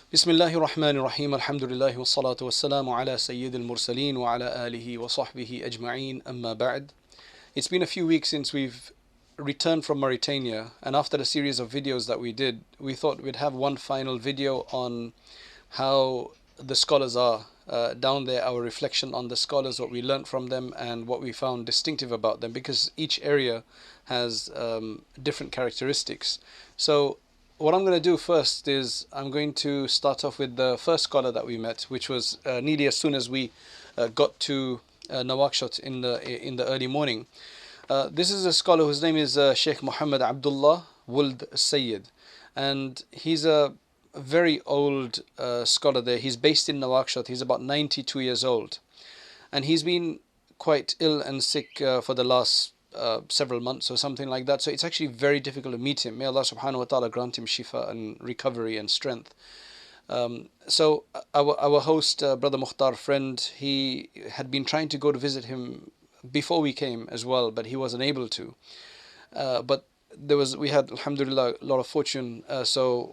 Bismillahir Rahmanir Rahim. Alhamdulillah wa salatu wa salamu ala Sayyidil Mursaleen wa ala alihi wa sahbihi ajma'een. Amma ba'd. It's been a few weeks since we've returned from Mauritania, and after a series of videos that we did, we thought we'd have one final video on how the scholars are down there, our reflection on the scholars, what we learnt from them, and what we found distinctive about them, because each area has different characteristics. So what I'm going to do first is I'm going to start off with the first scholar that we met, which was nearly as soon as we got to Nouakchott in the early morning. This is a scholar whose name is Sheikh Mohammed Abdullah Wuld Sayyid, and he's a very old scholar there. He's based in Nouakchott. He's about 92 years old, and he's been quite ill and sick for the last several months or something like that. So it's actually very difficult to meet him. May Allah subhanahu wa ta'ala grant him shifa and recovery and strength. So our host, Brother Mukhtar, friend, he had been trying to go to visit him before we came as well, but he wasn't able to. But we had, alhamdulillah, a lot of fortune. So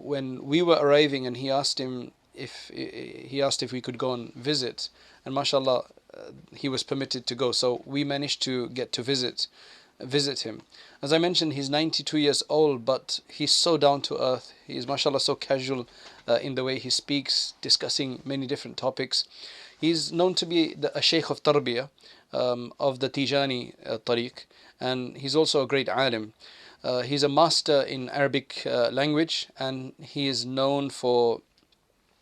when we were arriving, and he asked if we could go and visit, and mashallah, he was permitted to go. So we managed to get to visit him. As I mentioned, he's 92 years old, but he's so down to earth. He's mashallah so casual in the way he speaks, discussing many different topics. He's known to be a Sheikh of Tarbiyah, of the Tijani Tariq, and he's also a great alim. He's a master in Arabic language, and he is known for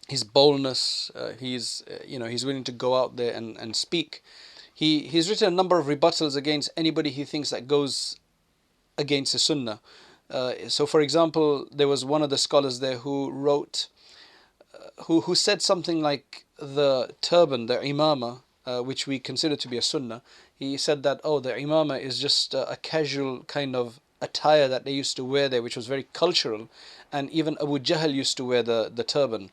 his boldness. He's willing to go out there and speak. He's written a number of rebuttals against anybody he thinks that goes against the Sunnah. So for example, there was one of the scholars there who wrote, who said something like the turban, the imama, which we consider to be a Sunnah. He said that, oh, the imama is just a casual kind of attire that they used to wear there, which was very cultural, and even Abu Jahl used to wear the turban.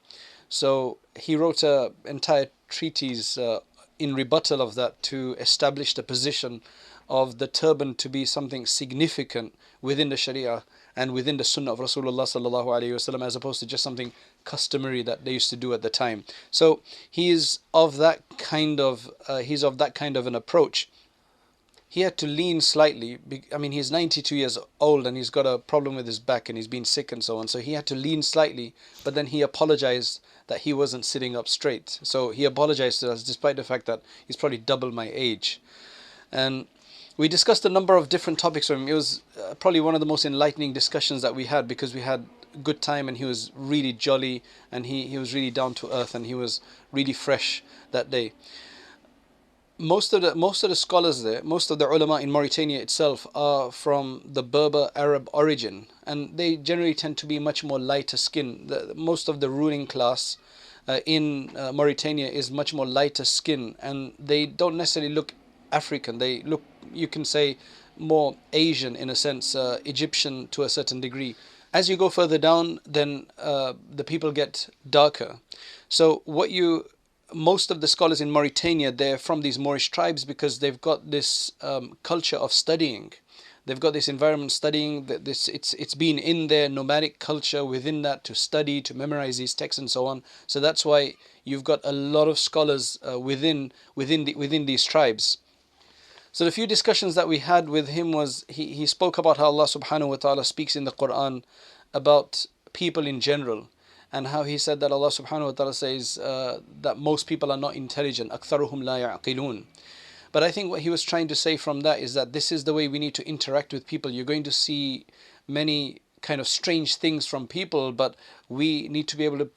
So he wrote an entire treatise in rebuttal of that, to establish the position of the turban to be something significant within the Sharia and within the Sunnah of Rasulullah sallallahu alaihi wasallam, as opposed to just something customary that they used to do at the time. So he's of that kind of an approach. He had to lean slightly. I mean, he's 92 years old and he's got a problem with his back and he's been sick and so on. So he had to lean slightly, but then he apologized that he wasn't sitting up straight. So he apologized to us despite the fact that he's probably double my age. And we discussed a number of different topics with him. It was probably one of the most enlightening discussions that we had, because we had good time and he was really jolly, and he was really down to earth, and he was really fresh that day. Most of the scholars there, most of the ulama in Mauritania itself, are from the Berber Arab origin, and they generally tend to be much more lighter skin. Most of the ruling class in Mauritania is much more lighter skin, and they don't necessarily look African. They look, you can say, more Asian in a sense, Egyptian to a certain degree. As you go further down, then the people get darker. So most of the scholars in Mauritania, they're from these Moorish tribes, because they've got this culture of studying. They've got this environment studying. It's been in their nomadic culture within that to study, to memorize these texts and so on. So that's why you've got a lot of scholars within these tribes. So the few discussions that we had with him was, he spoke about how Allah subhanahu wa ta'ala speaks in the Quran about people in general, and how he said that Allah subhanahu wa ta'ala says that most people are not intelligent. أَكْثَرُهُمْ لَا يَعْقِلُونَ. But I think what he was trying to say from that is that this is the way we need to interact with people. You're going to see many kind of strange things from people, but we need to be able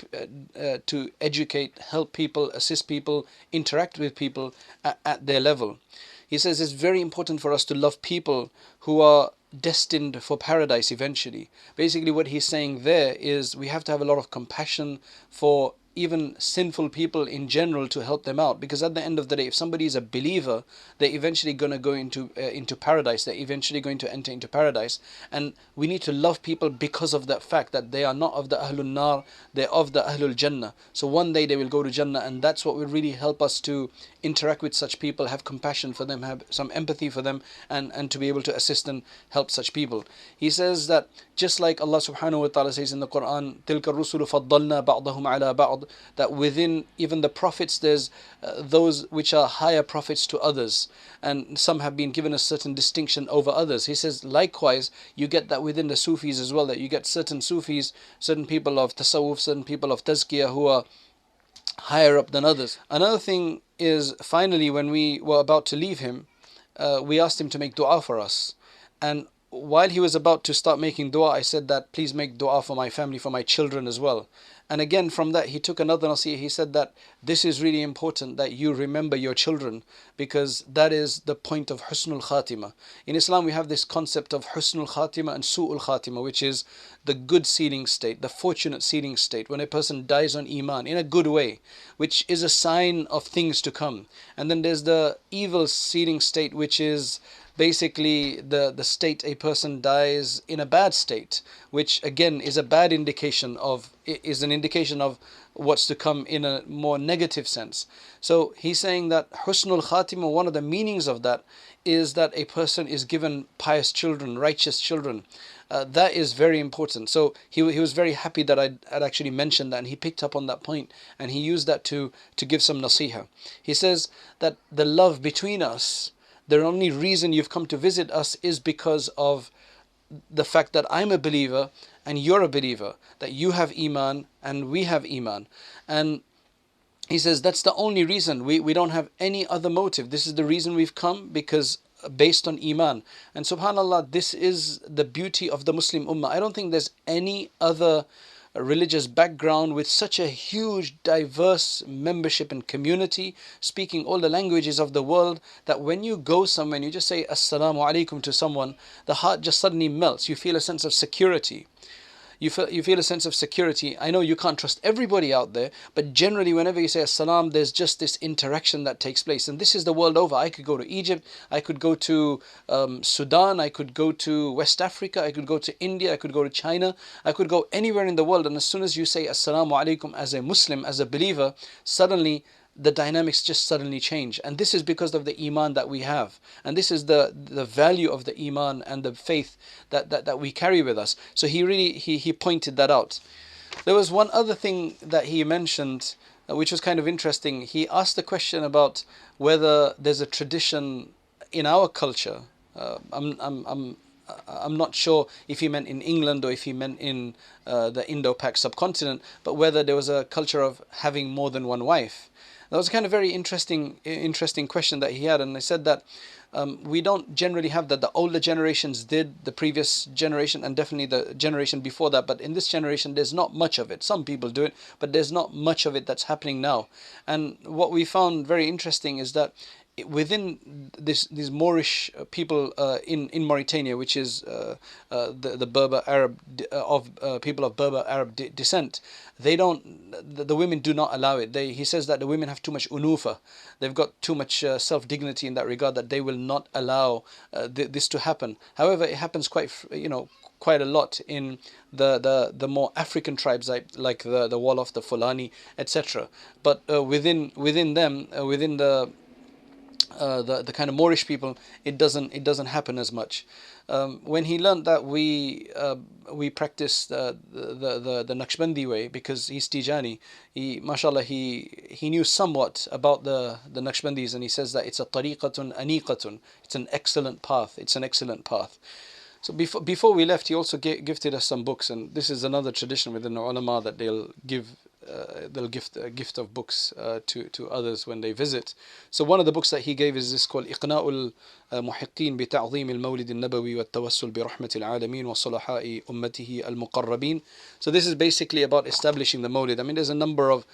to educate, help people, assist people, interact with people at their level. He says it's very important for us to love people who are destined for paradise eventually. Basically what he's saying there is we have to have a lot of compassion for even sinful people in general to help them out, because at the end of the day, if somebody is a believer, they're eventually going to go into paradise. They're eventually going to enter into paradise, and we need to love people because of that fact that they are not of the Ahlul Nar, they're of the Ahlul Jannah. So one day they will go to Jannah, and that's what will really help us to interact with such people, have compassion for them, have some empathy for them, and to be able to assist and help such people. He says that just like Allah subhanahu wa ta'ala says in the Quran, تِلْكَ الرُّسُلُ فَضَّلْنَا بَعْضَهُمْ عَلَى بَعْضٍ, that within even the prophets there's those which are higher prophets to others, and some have been given a certain distinction over others. He says likewise you get that within the Sufis as well, that you get certain Sufis, certain people of tasawwuf, certain people of tazkiyah who are higher up than others. Another thing is, finally, when we were about to leave him, we asked him to make dua for us. And while he was about to start making dua, I said that please make dua for my family, for my children as well. And again, from that, he took another nasihah. He said that this is really important that you remember your children, because that is the point of husnul khatima. In Islam, we have this concept of husnul khatima and su'ul khatima, which is the good sealing state, the fortunate sealing state, when a person dies on iman in a good way, which is a sign of things to come. And then there's the evil sealing state, which is basically the state a person dies in a bad state, which again is a bad indication of, is an indication of what's to come in a more negative sense. So he's saying that husnul khatima, one of the meanings of that is that a person is given pious children, righteous children. That is very important. So he was very happy that I'd actually mentioned that, and he picked up on that point, and he used that to give some nasiha. He says that the love between us, the only reason you've come to visit us is because of the fact that I'm a believer and you're a believer, that you have iman and we have iman. And he says that's the only reason. We don't have any other motive. This is the reason we've come, because based on iman. And subhanallah, this is the beauty of the Muslim ummah. I don't think there's any other religious background with such a huge diverse membership and community, speaking all the languages of the world, that when you go somewhere and you just say assalamu alaikum to someone, the heart just suddenly melts. You feel a sense of security. You feel a sense of security. I know you can't trust everybody out there, but generally whenever you say assalam, there's just this interaction that takes place. And this is the world over. I could go to Egypt, I could go to Sudan, I could go to West Africa, I could go to India, I could go to China, I could go anywhere in the world. And as soon as you say assalamu alaikum as a Muslim, as a believer, suddenly the dynamics just suddenly change. And this is because of the iman that we have, and this is the value of the iman and the faith that we carry with us. So he really he pointed that out. There was one other thing that he mentioned, which was kind of interesting. He asked the question about whether there's a tradition in our culture. I'm not sure if he meant in England or if he meant in the Indo-Pak subcontinent, but whether there was a culture of having more than one wife. That was a kind of very interesting question that he had, and I said that we don't generally have that. The older generations did, the previous generation, and definitely the generation before that, but in this generation there's not much of it. Some people do it, but there's not much of it that's happening now. And what we found very interesting is that within these Moorish people in Mauritania, which is the Berber Arab people of Berber Arab descent, the women do not allow it. He says that the women have too much unufa. They've got too much self-dignity in that regard, that they will not allow this to happen. However, it happens quite a lot in the more African tribes like the Wolof, the Fulani, etc. But within them, within the kind of Moorish people, it doesn't happen as much. When he learned that we practice the Naqshbandi way, because he's Tijani, mashallah, he knew somewhat about the Naqshbandis, and he says that it's a tariqatun aniqatun. It's an excellent path. It's an excellent path. So before we left, he also gifted us some books, and this is another tradition within the ulama that they'll gift a gift of books to others when they visit. So one of the books that he gave is this, called إقناء المحقين بتعظيم المولد النبوي والتوسل برحمة العالمين وصلحاء أمته المقربين. So this is basically about establishing the Mawlid. I mean, there's a number of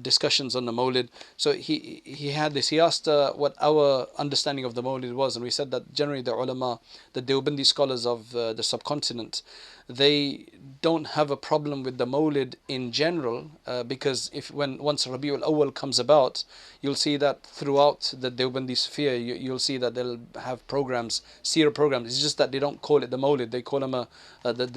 discussions on the Mawlid. So he had this. He asked what our understanding of the Mawlid was, and we said that generally the ulama, the Deobandi scholars of the subcontinent, they don't have a problem with the Mawlid in general, because once Rabiul Awwal comes about, you'll see that throughout the Deobandi sphere, you'll see that they'll have programs, seerah programs. It's just that they don't call it the Mawlid, they call them the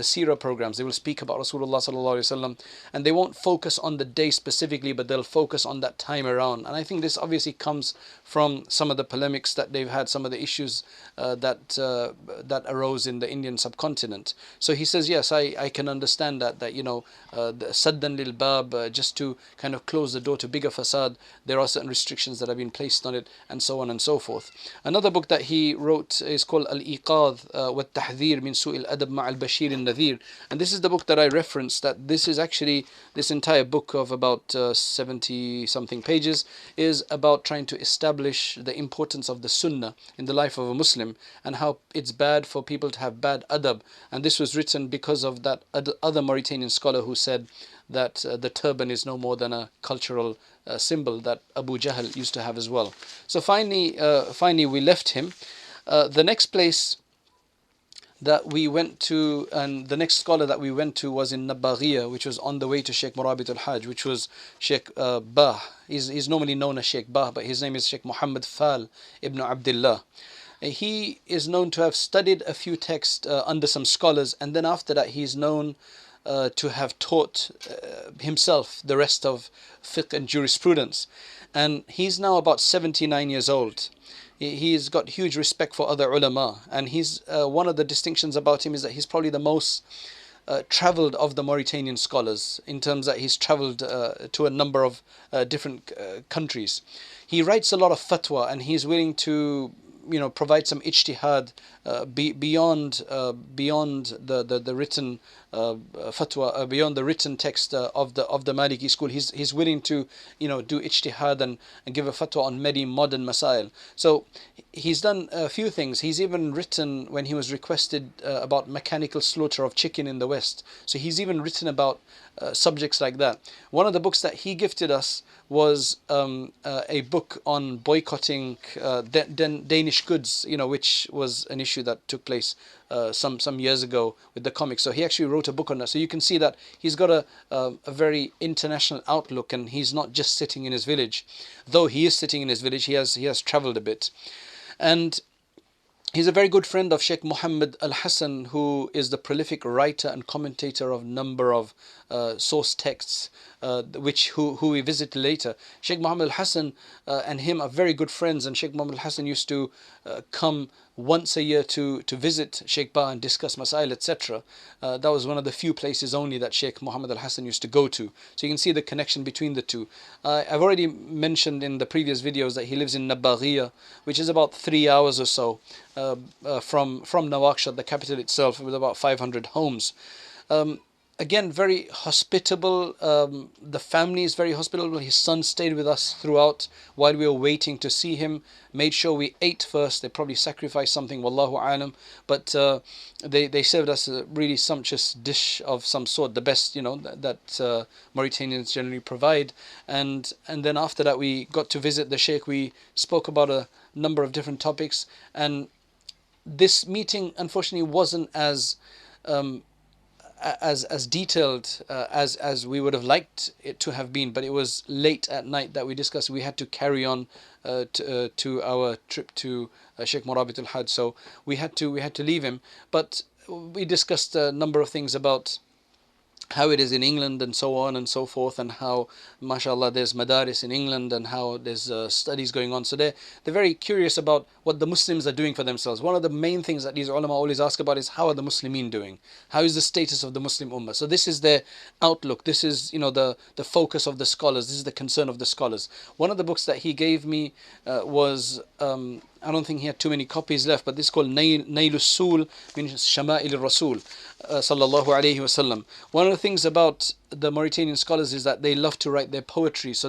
seerah programs. They will speak about Rasulullah sallallahu alaihi wasallam, and they won't focus on the day specifically, but they'll focus on that time around. And I think this obviously comes from some of the polemics that they've had, some of the issues that arose in the Indian subcontinent. So he says, yes, I can understand that the saddan lil bab, just to kind of close the door to bigger fasad, there are certain restrictions that have been placed on it, and so on and so forth. Another book that he wrote is called Al-Iqadh wa Tahdhir min Su'il Adab Ma al-Bashir al-Nadhir, and this is the book that I referenced. That this is actually, this entire book of about 70 something pages is about trying to establish the importance of the Sunnah in the life of a Muslim, and how it's bad for people to have bad adab. And this was written because of that other Mauritanian scholar who said that the turban is no more than a cultural symbol that Abu Jahl used to have as well. So finally we left him. The next place that we went to, and the next scholar that we went to, was in Nabaghiya, which was on the way to Sheikh Murabit Al-Haj, which was Sheikh Bah. He's normally known as Sheikh Bah, but his name is Sheikh Mohammed Fal ibn Abdullah. He is known to have studied a few texts under some scholars, and then after that he's known to have taught himself the rest of fiqh and jurisprudence. And he's now about 79 years old. He's got huge respect for other ulama, and he's one of the distinctions about him is that he's probably the most travelled of the Mauritanian scholars, in terms that he's travelled to a number of different countries. He writes a lot of fatwa, and he's willing to provide some ijtihad beyond the written fatwa, beyond the written text of the Maliki school. He's willing to do ijtihad and give a fatwa on many modern masail. So he's done a few things. He's even written, when he was requested about mechanical slaughter of chicken in the West. So he's even written about subjects like that. One of the books that he gifted us was a book on boycotting Danish goods, which was an issue that took place some years ago with the comics. So he actually wrote a book on that. So you can see that he's got a very international outlook, and he's not just sitting in his village. Though he is sitting in his village, he has travelled a bit. And he's a very good friend of Sheikh Mohammed Al-Hassan, who is the prolific writer and commentator of a number of source texts, who we visit later. Sheikh Mohammed Al-Hassan and him are very good friends, and Sheikh Mohammed Al-Hassan used to come once a year to visit Sheikh Ba and discuss masail, etc. That was one of the few places only that Sheikh Mohammed Al-Hassan used to go to. So you can see the connection between the two. I've already mentioned in the previous videos that he lives in Nabaghiya, which is about 3 hours or so from Nouakchott, the capital itself, with about 500 homes. Again, very hospitable. The family is very hospitable. His son stayed with us throughout while we were waiting to see him. Made sure we ate first. They probably sacrificed something, wallahu alam. But they served us a really sumptuous dish of some sort, the best that Mauritanians generally provide. And then after that, we got to visit the Sheikh. We spoke about a number of different topics. And this meeting, unfortunately, wasn't as detailed as we would have liked it to have been, but it was late at night that we discussed. We had to carry on to our trip to Sheikh Murabit Al-Haj, so we had to leave him. But we discussed a number of things about how it is in England and so on and so forth, and how, mashallah, there's madaris in England, and how there's studies going on. So they're very curious about what the Muslims are doing for themselves. One of the main things that these ulama always ask about is, how are the Muslimin doing? How is the status of the Muslim ummah? So this is their outlook. This is the focus of the scholars. This is the concern of the scholars. One of the books that he gave me was, I don't think he had too many copies left, but this is called Nailus Sul min Shama'il Rasul sallallahu alayhi wasallam. One of the things about the Mauritanian scholars is that they love to write their poetry. So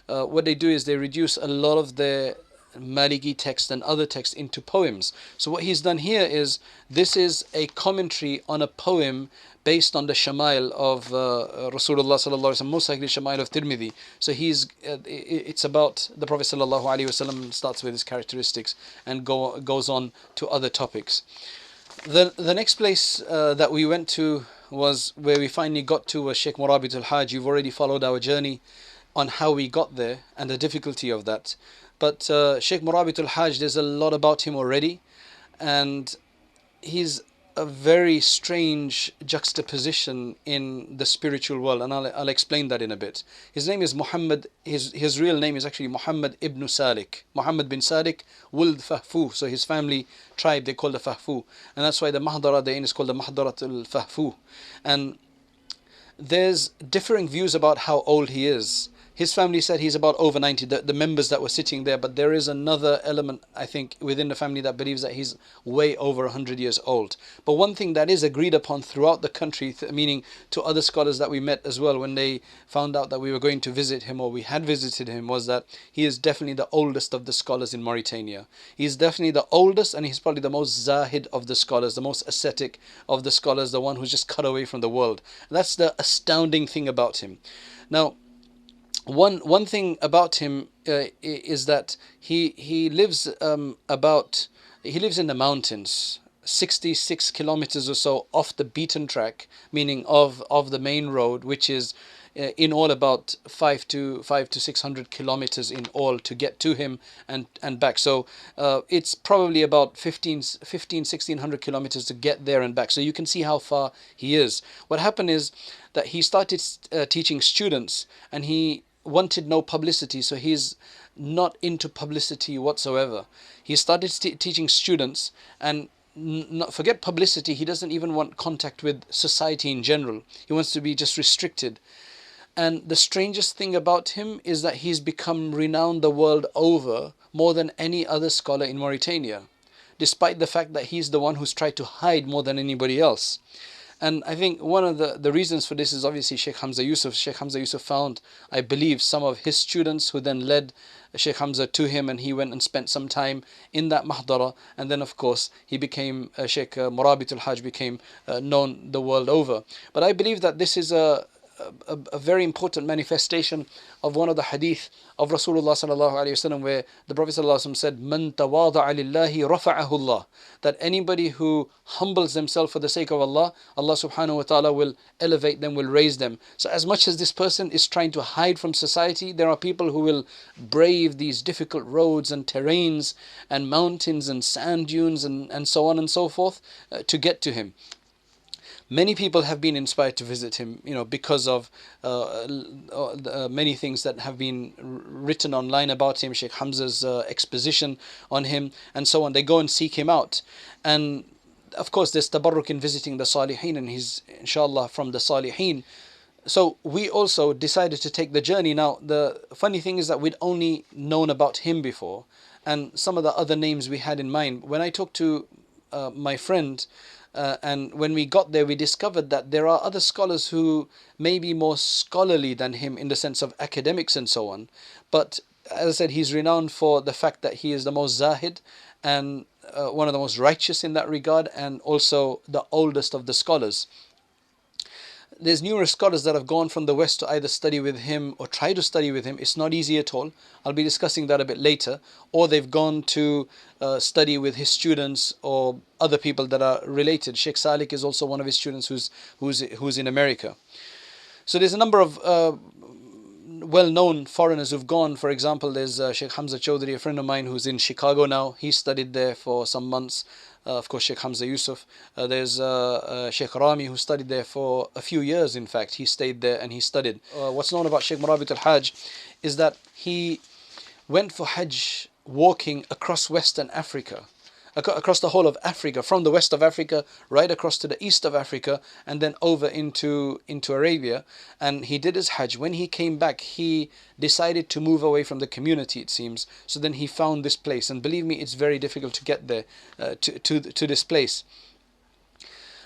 what they do is they reduce a lot of their Maliki text and other texts into poems. So what he's done here is, this is a commentary on a poem based on the Shamail of Rasulullah sallallahu alaihi wasallam, most likely Shamail of Tirmidhi. So it's about the Prophet sallallahu alaihi wasallam, starts with his characteristics and goes on to other topics. The next place that we went to was where we finally got to was Sheikh Murabit Al-Haj. You've already followed our journey on how we got there and the difficulty of that. But Sheikh Murabit Al-Haj, there's a lot about him already, and he's a very strange juxtaposition in the spiritual world, and I'll explain that in a bit. His name is Mohammed. His real name is actually Mohammed ibn Salik. Mohammed bin Salik Wuld Fahfu. So his family tribe, they call the Fahfu, and that's why the Mahdara they're in is called the Mahdarat al-Fahfu. And there's differing views about how old he is. His family said he's about over 90, the members that were sitting there, but there is another element, I think, within the family that believes that he's way over 100 years old. But one thing that is agreed upon throughout the country, meaning to other scholars that we met as well when they found out that we were going to visit him, or we had visited him, was that he is definitely the oldest of the scholars in Mauritania. He's definitely the oldest, and he's probably the most zahid of the scholars, the most ascetic of the scholars, the one who's just cut away from the world. And that's the astounding thing about him. Now, one thing about him is that he lives he lives in the mountains, 66 kilometers or so off the beaten track, meaning of the main road, which is in all about 500 to 600 kilometers in all to get to him and back. So it's probably about 1600 kilometers to get there and back. So you can see how far he is. What happened is that he started teaching students, and he wanted no publicity, so he's not into publicity whatsoever. He started teaching students, and forget publicity, he doesn't even want contact with society in general. He wants to be just restricted. And the strangest thing about him is that he's become renowned the world over more than any other scholar in Mauritania, despite the fact that he's the one who's tried to hide more than anybody else. And I think one of the reasons for this is obviously Sheikh Hamza Yusuf. Sheikh Hamza Yusuf found, I believe, some of his students who then led Sheikh Hamza to him, and he went and spent some time in that Mahdara. And then, of course, he became, Sheikh Murabit Al-Haj became known the world over. But I believe that this is a very important manifestation of one of the hadith of Rasulullah sallallahu alaihi wasallam, where the Prophet sallallahu alaihi wasallam said, "Man tawada'a lillahi rafa'ahu Allah." That anybody who humbles themselves for the sake of Allah, Allah subhanahu wa ta'ala will elevate them, will raise them. So as much as this person is trying to hide from society, there are people who will brave these difficult roads and terrains and mountains and sand dunes and so on and so forth to get to him. Many people have been inspired to visit him, because of many things that have been written online about him, Sheikh Hamza's exposition on him, and so on. They go and seek him out. And of course, there's tabarruk in visiting the Salihin, and he's, inshallah, from the Salihin. So we also decided to take the journey. Now, the funny thing is that we'd only known about him before, and some of the other names we had in mind. When I talked to my friend, and when we got there, we discovered that there are other scholars who may be more scholarly than him in the sense of academics and so on. But as I said, he's renowned for the fact that he is the most zahid and one of the most righteous in that regard, and also the oldest of the scholars. There's numerous scholars that have gone from the West to either study with him or try to study with him. It's not easy at all. I'll be discussing that a bit later. Or they've gone to study with his students or other people that are related. Sheikh Salik is also one of his students who's in America. So there's a number of well-known foreigners who've gone. For example, there's Sheikh Hamza Chaudhry, a friend of mine who's in Chicago now. He studied there for some months. Of course, Sheikh Hamza Yusuf. There's Sheikh Rami, who studied there for a few years. In fact, he stayed there and he studied. What's known about Sheikh Murabit Al-Haj is that he went for Hajj walking across Western Africa, across the whole of Africa, from the west of Africa right across to the east of Africa, and then over into Arabia. And he did his Hajj. When he came back, he decided to move away from the community, it seems. So then he found this place, and believe me, it's very difficult to get there to this place.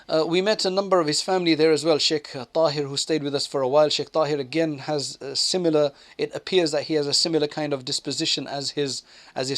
We met a number of his family there as well. Sheikh Tahir, who stayed with us for a while. Sheikh Tahir again has a similar, it appears that he has a similar kind of disposition as his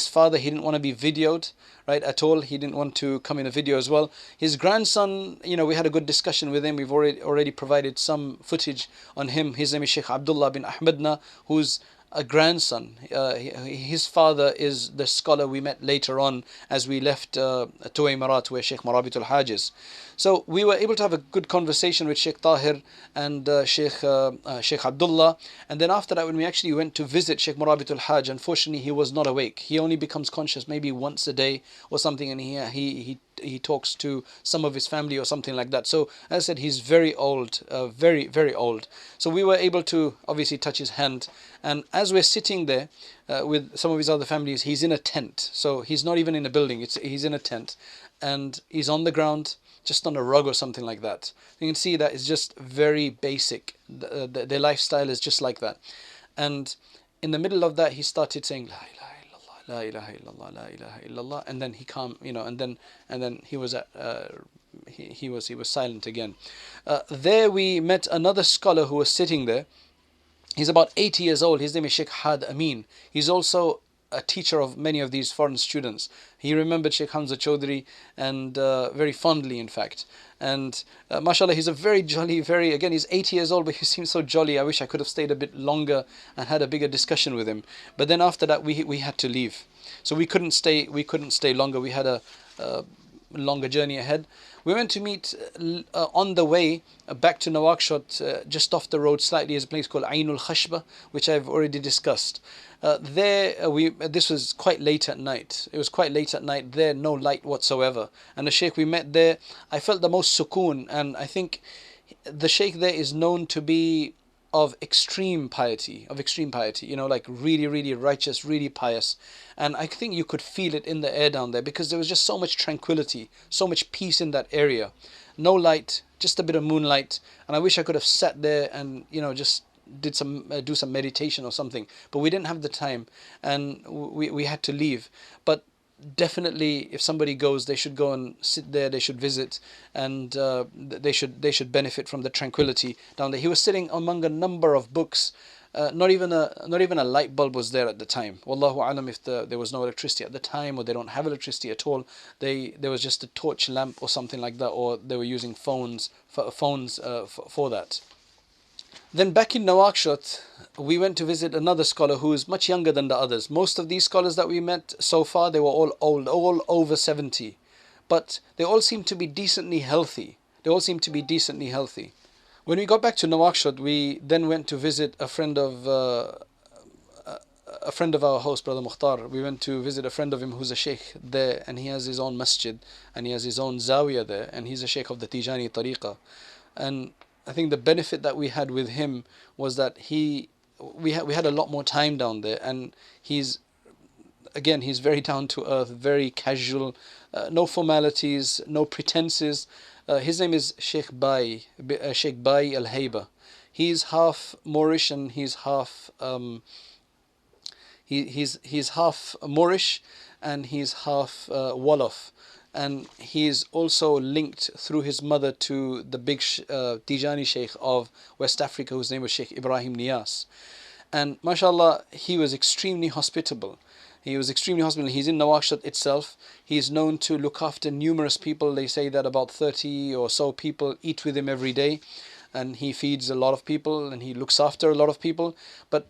father. He didn't want to be videoed, right, at all. He didn't want to come in a video as well. His grandson, we had a good discussion with him. We've already provided some footage on him. His name is Sheikh Abdullah bin Ahmedna, who's a grandson. His father is the scholar we met later on as we left Tuwaymarat, where Sheikh Marabit Al-Haj is. So we were able to have a good conversation with Sheikh Tahir and Sheikh Abdullah. And then after that, when we actually went to visit Sheikh Marabit Al-Haj, unfortunately he was not awake. He only becomes conscious maybe once a day or something, and he talks to some of his family or something like that. So as I said, he's very old, very, very old. So we were able to obviously touch his hand. And as we're sitting there with some of his other families, he's in a tent. So he's not even in a building, he's in a tent. And he's on the ground, just on a rug or something like that. You can see that it's just very basic. Their lifestyle is just like that. And in the middle of that, he started saying, La ilaha illallah, La ilaha illallah, La ilaha illallah. And then he calmed, and then he was he was silent again. There we met another scholar who was sitting there. He's about 80 years old. His name is Sheikh Had Amin. He's also a teacher of many of these foreign students. He remembered Sheikh Hamza Chaudhry, and very fondly, in fact. And mashallah, he's a very jolly, again, he's 80 years old, but he seems so jolly. I wish I could have stayed a bit longer and had a bigger discussion with him. But then after that, we had to leave. So we couldn't stay longer. We had a longer journey ahead. We went to meet on the way back to Nouakchott, just off the road slightly, is a place called Ainul Khashba, which I've already discussed. This was quite late at night. It was quite late at night there, no light whatsoever. And the Sheikh we met there, I felt the most sukoon. And I think the Sheikh there is known to be of extreme piety, like really, really righteous, really pious. And I think you could feel it in the air down there, because there was just so much tranquility, so much peace in that area. No light, just a bit of moonlight. And I wish I could have sat there and, just do some meditation or something, but we didn't have the time, and we had to leave. But definitely, if somebody goes, they should go and sit there. They should visit, and they should benefit from the tranquility down there. He was sitting among a number of books. Not even a light bulb was there at the time. Wallahu alam if there was no electricity at the time, or they don't have electricity at all. There was just a torch lamp or something like that, or they were using phones for that. Then back in Nouakchott, we went to visit another scholar who is much younger than the others. Most of these scholars that we met so far, they were all old, all over 70. But they all seemed to be decently healthy. When we got back to Nouakchott, we then went to visit a friend of our host, Brother Mukhtar. We went to visit a friend of him who's a sheikh there, and he has his own masjid, and he has his own zawiyah there, and he's a sheikh of the Tijani Tariqa. And I think the benefit that we had with him was that we had a lot more time down there, and he's very down to earth, very casual, no formalities, no pretenses. His name is Sheikh Bai Al-Haiba. He's half Moorish, and he's half he's half Moorish, and he's half Wolof. And he is also linked through his mother to the big Tijani Sheikh of West Africa, whose name was Sheikh Ibrahim Nias. And mashallah, he was extremely hospitable. He's in Nouakchott itself. He is known to look after numerous people. They say that about 30 or so people eat with him every day. And he feeds a lot of people, and he looks after a lot of people. But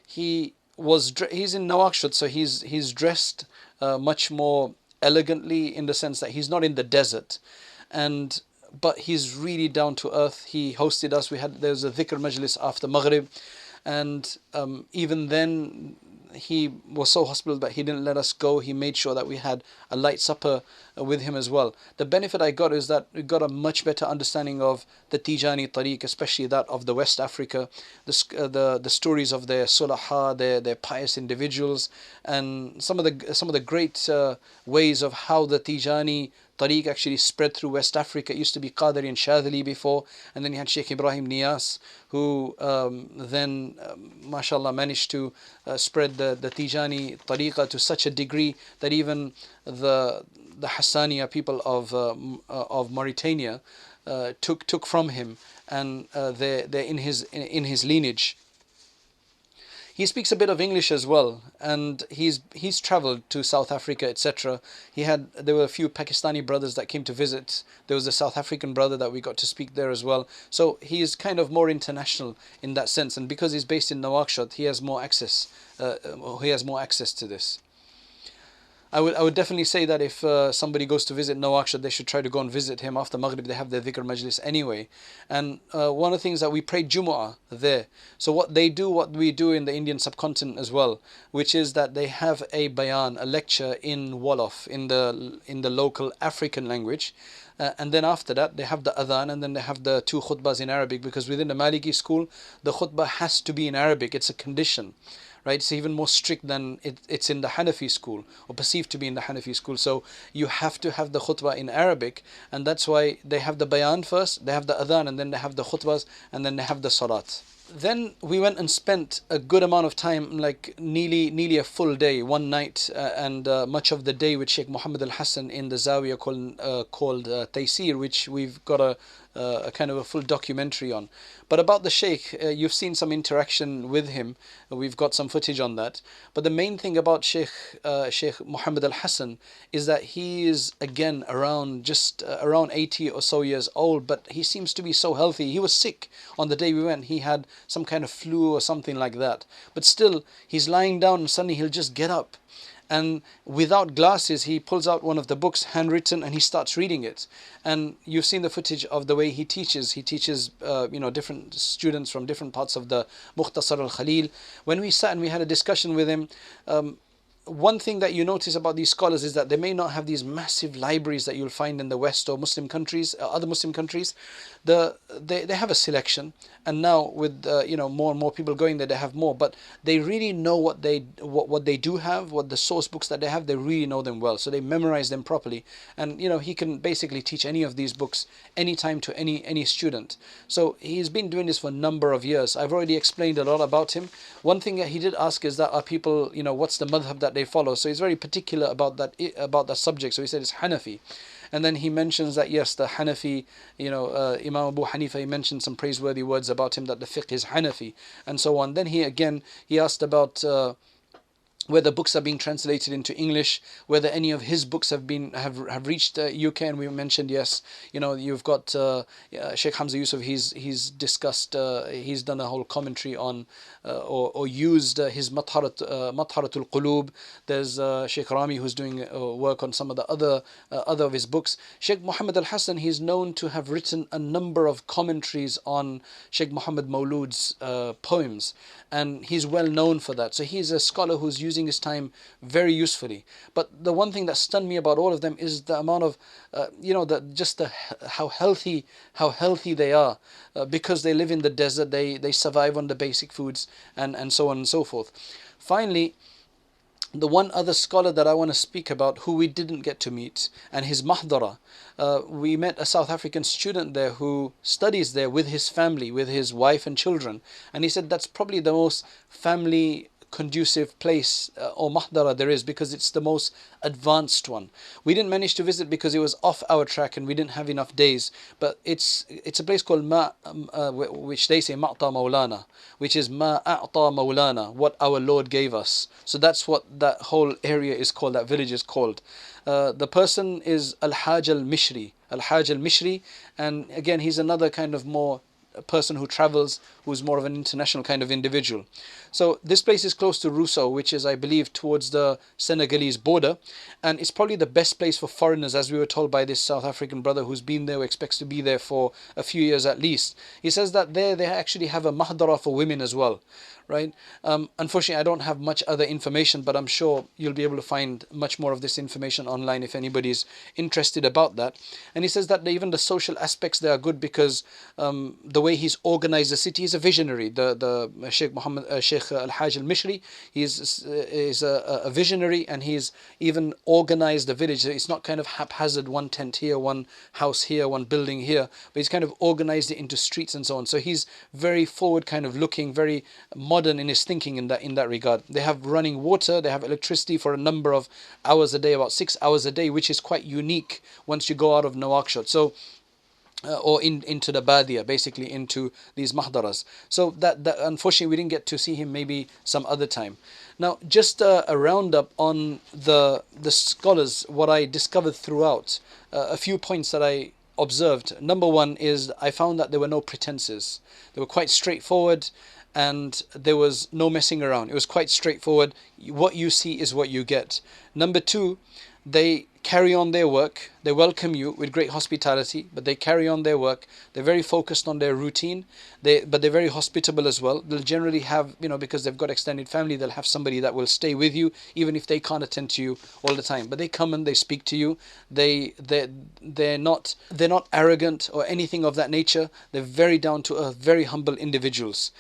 he's in Nouakchott, so he's dressed much more elegantly, in the sense that he's not in the desert, but he's really down to earth. He hosted us. There was a dhikr majlis after Maghrib, and even then he was so hospitable that he didn't let us go. He made sure that we had a light supper with him as well. The benefit I got is that we got a much better understanding of the Tijani Tariq, especially that of the West Africa, the stories of their sulaha, their pious individuals, and some of the great ways of how the Tijani tariq actually spread through West Africa. It used to be Qadri and Shadhili before, and then you had Sheikh Ibrahim Nias, who then, mashallah, managed to spread the Tijani tariqah to such a degree that even the Hassaniya people of Mauritania took from him, and they're in his lineage. He speaks a bit of English as well, and he's traveled to South Africa, etc. There were a few Pakistani brothers that came to visit. There was a South African brother that we got to speak there as well. So he is kind of more international in that sense, and because he's based in Nouakchott, he has more access. To this. I would definitely say that if somebody goes to visit Nouakchott, they should try to go and visit him after Maghrib. They have their dhikr majlis anyway. And one of the things that we pray Jumu'ah there. So what we do in the Indian subcontinent as well, which is that they have a bayan, a lecture in Wolof, in the local African language. And then after that, they have the adhan, and then they have the 2 khutbahs in Arabic, because within the Maliki school, the khutbah has to be in Arabic. It's a condition. Right, it's even more strict than it's in the Hanafi school, or perceived to be in the Hanafi school. So you have to have the khutbah in Arabic, and that's why they have the bayan first, they have the adhan, and then they have the khutbahs, and then they have the salat. Then we went and spent a good amount of time, like nearly a full day, one night, and much of the day with Sheikh Mohammed Al-Hassan in the Zawiya called Taysir, which we've got a kind of a full documentary on. But about the Sheikh, you've seen some interaction with him. We've got some footage on that. But the main thing about Sheikh Mohammed Al-Hassan is that he is again around 80 or so years old, but he seems to be so healthy. He was sick on the day we went. He had some kind of flu or something like that. But still, he's lying down and suddenly he'll just get up. And without glasses, he pulls out one of the books, handwritten, and he starts reading it. And you've seen the footage of the way he teaches. He teaches, different students from different parts of the Mukhtasar al-Khalil. When we sat and we had a discussion with him, one thing that you notice about these scholars is that they may not have these massive libraries that you'll find in the West or Muslim countries, other Muslim countries. They have a selection, and now with more and more people going there, they have more. But they really know what they do have, what the source books that they have. They really know them well, so they memorize them properly. And he can basically teach any of these books anytime to any student. So he's been doing this for a number of years. I've already explained a lot about him. One thing that he did ask is that are people, what's the madhab that they follow? So he's very particular about that subject. So he said it's Hanafi. And then he mentions that yes, the Hanafi, Imam Abu Hanifa, he mentioned some praiseworthy words about him, that the fiqh is Hanafi, and so on. Then he asked about whether books are being translated into English, whether any of his books have reached UK, and we mentioned yes. You've got Sheikh Hamza Yusuf. He's discussed. He's done a whole commentary on or used his Matharatul Qulub. There's Sheikh Rami who's doing work on some of the other of his books. Sheikh Mohammed Al-Hassan, he's known to have written a number of commentaries on Sheikh Muhammad Maulud's poems, and he's well known for that. So he's a scholar who's using his time very usefully. But the one thing that stunned me about all of them is the amount of how healthy they are, because they live in the desert. They survive on the basic foods, and so on and so forth. Finally, the one other scholar that I want to speak about, who we didn't get to meet, and his mahdara. We met a South African student there who studies there with his family, with his wife and children, and he said that's probably the most family conducive place or mahdara there is, because it's the most advanced one. We didn't manage to visit because it was off our track and we didn't have enough days, but it's a place called which they say Ma'ta Maulana, which is Ma A'ta Maulana, what our Lord gave us. So that's what that whole area is called, that village is called. The person is Al-Haj Al-Mishri, and again he's another kind of more a person who travels, who's more of an international kind of individual. So this place is close to Rousseau, which is, I believe, towards the Senegalese border, and it's probably the best place for foreigners, as we were told by this South African brother who's been there, who expects to be there for a few years at least. He says that there they actually have a mahdara for women as well, right? Unfortunately, I don't have much other information, but I'm sure you'll be able to find much more of this information online if anybody's interested about that. And he says that even the social aspects there are good, because the the way he's organized the city. He's a visionary. The Sheikh Mohammed, Sheikh Al-Haj al-Mishri, is a visionary, and he's even organized the village. It's not kind of haphazard, one tent here, one house here, one building here, but he's kind of organized it into streets and so on. So he's very forward kind of looking, very modern in his thinking in that regard. They have running water, they have electricity for a number of hours a day, about 6 hours a day, which is quite unique once you go out of Nouakchott. So or into the Badia, basically into these mahdaras. So that unfortunately we didn't get to see him, maybe some other time. Now, just a roundup on the scholars, what I discovered throughout, a few points that I observed. Number one is I found that there were no pretenses. They were quite straightforward, and there was no messing around. It was quite straightforward. What you see is what you get. Number two, they carry on their work. They welcome you with great hospitality, but they carry on their work. They're very focused on their routine, but they're very hospitable as well. They'll generally have, because they've got extended family, they'll have somebody that will stay with you, even if they can't attend to you all the time. But they come and they speak to you. They're not arrogant or anything of that nature. They're very down to earth, very humble individuals.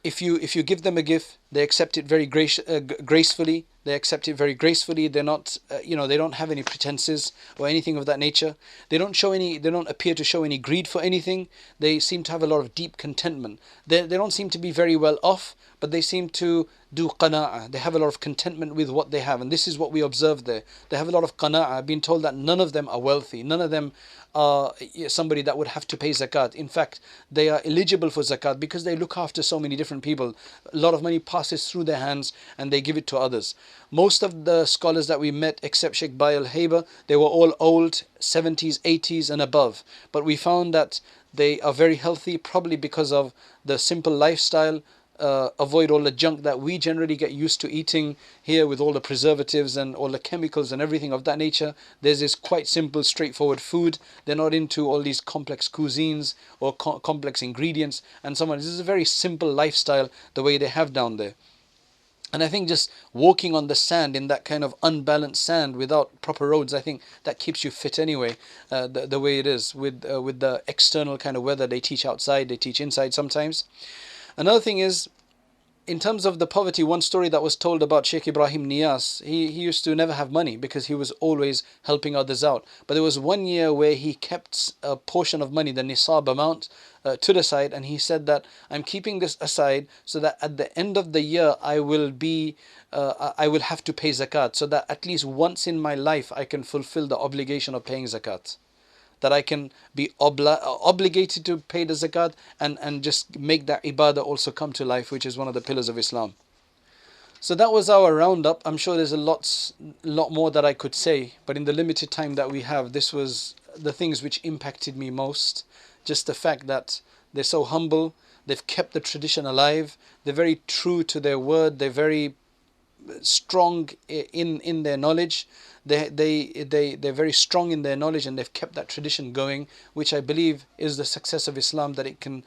If you give them a gift, they accept it very gracefully. They accept it very gracefully. They're not, they don't have any pretenses or anything of that nature. They don't appear to show any greed for anything. They seem to have a lot of deep contentment. They don't seem to be very well off, but they seem to do qana'ah. They have a lot of contentment with what they have, and this is what we observe there. They have a lot of qana'ah. I've been told that none of them are wealthy. None of them are somebody that would have to pay zakat. In fact, they are eligible for zakat because they look after so many different people. A lot of money passes through their hands and they give it to others. Most of the scholars that we met, except Sheikh Bai al-Haiba, they were all old, 70s, 80s and above. But we found that they are very healthy, probably because of the simple lifestyle. Avoid all the junk that we generally get used to eating here, with all the preservatives and all the chemicals and everything of that nature. There's this quite simple, straightforward food. They're not into all these complex cuisines or complex ingredients and so on. This is a very simple lifestyle, the way they have down there. And I think just walking on the sand, in that kind of unbalanced sand without proper roads, I think that keeps you fit anyway, the way it is with the external kind of weather. They teach outside, they teach inside sometimes. Another thing is, in terms of the poverty, one story that was told about Sheikh Ibrahim Nias, he used to never have money because he was always helping others out. But there was one year where he kept a portion of money, the nisab amount, to the side, and he said that I'm keeping this aside so that at the end of the year I will have to pay zakat, so that at least once in my life I can fulfill the obligation of paying zakat. That I can be obligated to pay the zakat and just make that ibadah also come to life, which is one of the pillars of Islam. So that was our roundup. I'm sure there's a lot more that I could say, but in the limited time that we have, this was the things which impacted me most. Just the fact that they're so humble, they've kept the tradition alive, they're very true to their word, they're very strong in their knowledge. They're very strong in their knowledge, and they've kept that tradition going, which I believe is the success of Islam, that it can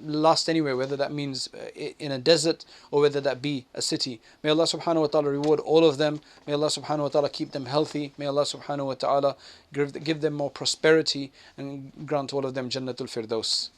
last anywhere, whether that means in a desert or whether that be a city. May Allah subhanahu wa ta'ala reward all of them. May Allah subhanahu wa ta'ala keep them healthy. May Allah subhanahu wa ta'ala give them more prosperity and grant all of them Jannatul Firdaus.